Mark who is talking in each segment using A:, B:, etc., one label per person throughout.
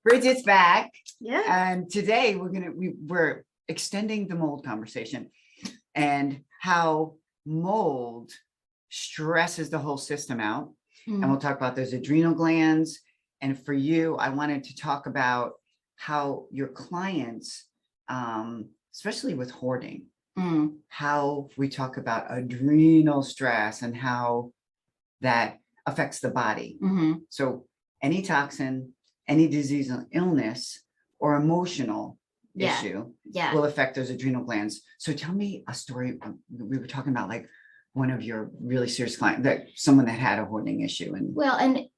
A: Bridget's back,
B: Yeah.
A: and today we're extending the mold conversation and how mold stresses the whole system out. And we'll talk about those adrenal glands. And for you, I wanted to talk about how your clients, especially with hoarding, how we talk about adrenal stress and how that affects the body. So any toxin, any disease or illness or emotional issue will affect those adrenal glands. So tell me a story. We were talking about like one of your really serious clients, that someone that had a hoarding issue. And
B: well, and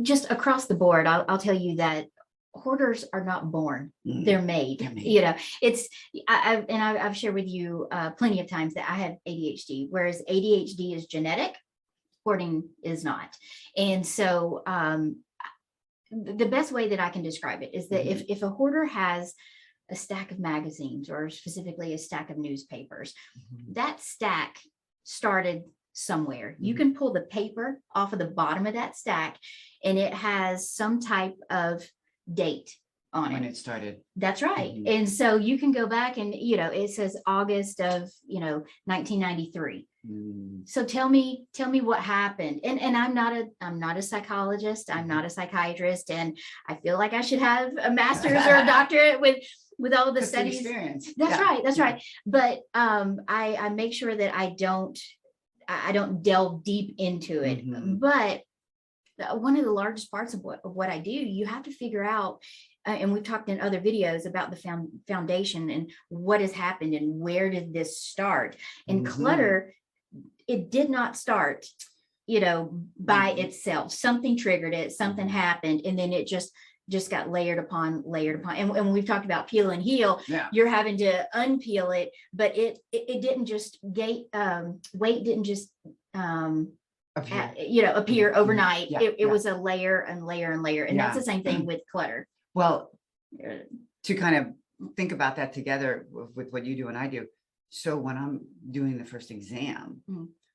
B: just across the board, I'll tell you that hoarders are not born; they're made. You know, it's I've shared with you plenty of times that I have ADHD, whereas ADHD is genetic, hoarding is not. And so the best way that I can describe it is that if a hoarder has a stack of magazines, or specifically a stack of newspapers, that stack started somewhere. You can pull the paper off of the bottom of that stack and it has some type of date on
A: when
B: it.
A: it started.
B: That's right. And so you can go back and, you know, it says August of, 1993. So tell me what happened. And I'm not a psychologist. I'm not a psychiatrist. And I feel like I should have a master's or a doctorate with all of the studies.
A: Experience.
B: That's right. That's right. But I make sure that I don't delve deep into it. But one of the largest parts of what I do, you have to figure out, and we've talked in other videos about the foundation and what has happened and where did this start. And clutter, it did not start, by itself. Something triggered it, something happened, and then it just got layered upon. And when we've talked about peel and heal, you're having to unpeel it, but it didn't just weight didn't just appear overnight. It was a layer and layer and layer. And that's the same thing with clutter.
A: Well, to kind of think about that together with what you do and I do. So when I'm doing the first exam,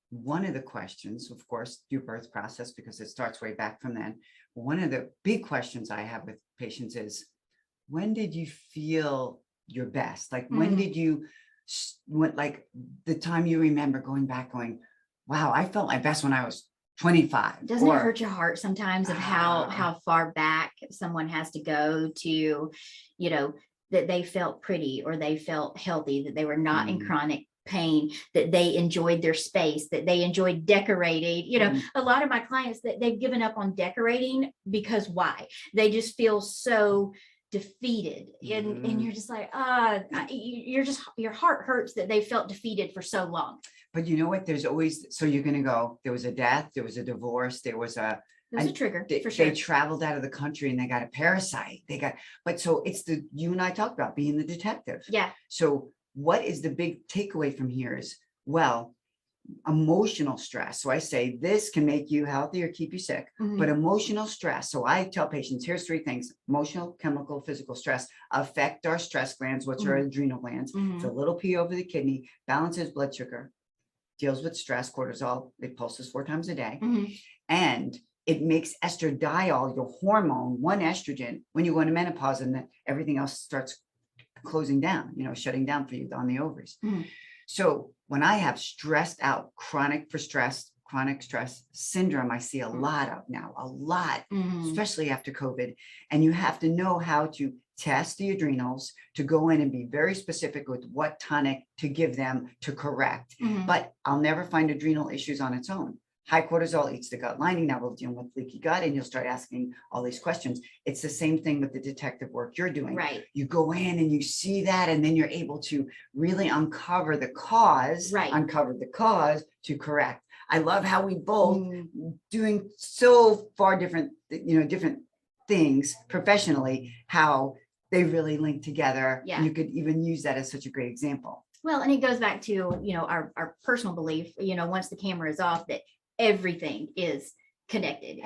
A: one of the questions, of course, your birth process, because it starts way back from then. One of the big questions I have with patients is, when did you feel your best? Like, when did you, like the time you remember going back going, wow, I felt my best when I was 25.
B: Doesn't it hurt your heart sometimes of how far back someone has to go to, that they felt pretty or they felt healthy, that they were not in chronic pain, that they enjoyed their space, that they enjoyed decorating. A lot of my clients, that they've given up on decorating because why? They just feel so defeated, and you're just like, your heart hurts that they felt defeated for so long.
A: But you know what? There's always, so you're going to go, there was a death, there was a divorce, there was a
B: trigger for sure.
A: They traveled out of the country and they got a parasite. But so it's you and I talked about being the detective.
B: Yeah.
A: So what is the big takeaway from here is, well, emotional stress. So I say this can make you healthy or keep you sick, but emotional stress. So I tell patients, here's 3 things: emotional, chemical, physical stress affect our stress glands, which are adrenal glands. It's a little pee over the kidney, balances blood sugar, deals with stress, cortisol, it pulses 4 times a day. And it makes estradiol, your hormone, one estrogen, when you go into menopause, and then everything else starts closing down, shutting down for you on the ovaries. So when I have stressed out, chronic stress syndrome, I see a lot of now, especially after COVID. And you have to know how to test the adrenals, to go in and be very specific with what tonic to give them to correct. But I'll never find adrenal issues on its own. High cortisol eats the gut lining. Now we'll deal with leaky gut, and you'll start asking all these questions. It's the same thing with the detective work you're doing.
B: Right.
A: You go in and you see that, and then you're able to really uncover the cause, to correct. I love how we both doing so far different things professionally, how they really link together.
B: Yeah.
A: You could even use that as such a great example.
B: Well, and it goes back to, our personal belief, once the camera is off, that everything is connected.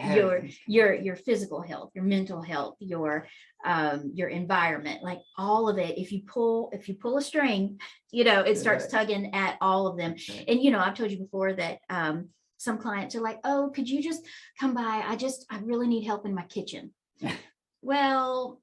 B: Your physical health, your mental health, your environment, like all of it. If you pull a string, it starts tugging at all of them.
A: Right.
B: And I've told you before that some clients are like, oh, could you just come by? I really need help in my kitchen. well,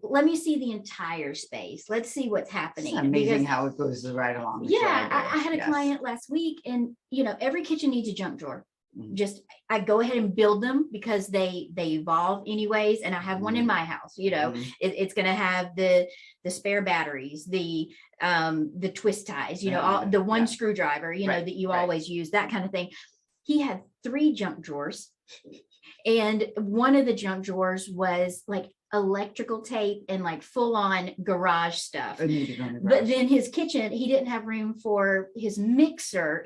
B: let me see the entire space. Let's see what's happening.
A: It's amazing
B: Because,
A: how it goes right along. with
B: yeah,
A: your idea.
B: I had a
A: Yes.
B: client last week, and every kitchen needs a junk drawer.
A: Mhm.
B: Just I go ahead and build them because they evolve anyways. And I have one in my house.
A: Mhm.
B: It's going to have the spare batteries, the twist ties, all, the one
A: Yeah.
B: screwdriver,
A: Right,
B: that you
A: right.
B: always use, that kind of thing. He had 3 junk drawers, and one of the junk drawers was like electrical tape and like full on garage stuff.
A: It needed on the
B: But
A: garage.
B: then his kitchen, he didn't have room for his mixer,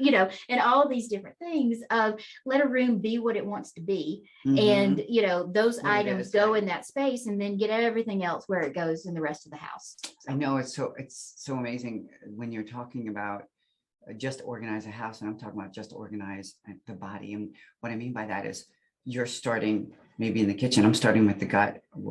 B: and all these different things of let a room be what it wants to be.
A: Mhm.
B: And, those
A: What it
B: items
A: is,
B: go
A: right.
B: in that space, and then get everything else where it goes in the rest of the house.
A: I know it's so amazing when you're talking about just organize a house, and I'm talking about just organize the body. And what I mean by that is you're starting maybe in the kitchen. I'm starting with the gut, and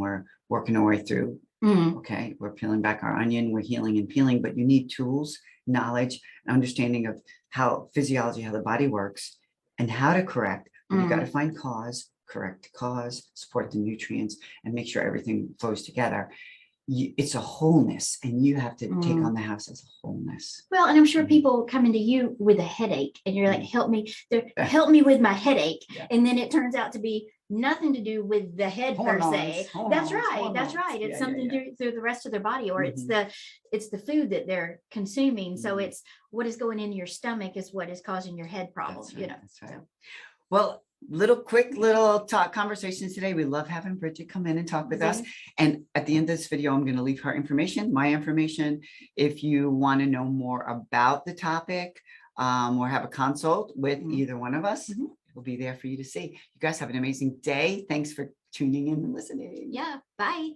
A: we're working our way through.
B: Mhm.
A: Okay, we're peeling back our onion, we're healing and peeling, but you need tools, knowledge, understanding of how physiology, how the body works, and how to correct. But you got to find cause, correct cause, support the nutrients, and make sure everything flows together. It's a wholeness, and you have to take on the house as a wholeness.
B: Well, and I'm sure
A: Mhm.
B: people come into you with a headache, and you're like,
A: Mhm.
B: help me with my headache.
A: Yeah.
B: And then it turns out to be nothing to do with the head per se.
A: Hormones,
B: That's right. That's
A: hormones.
B: right. It's
A: Yeah,
B: something
A: yeah.
B: to do through the rest of their body, or it's
A: Mhm.
B: the food that they're consuming. So
A: Mhm.
B: it's what is going into your stomach is what is causing your head problem,
A: That's right. That's right.
B: So.
A: Well, quick talk conversations today. We love having Bridget come in and talk with us.
B: Zane?
A: And at the end of this video, I'm going to leave her information, my information. If you want to know more about the topic, or have a consult with either one of us, we'll be there for you to see. You guys have an amazing day. Thanks for tuning in and listening.
B: Yeah. Bye.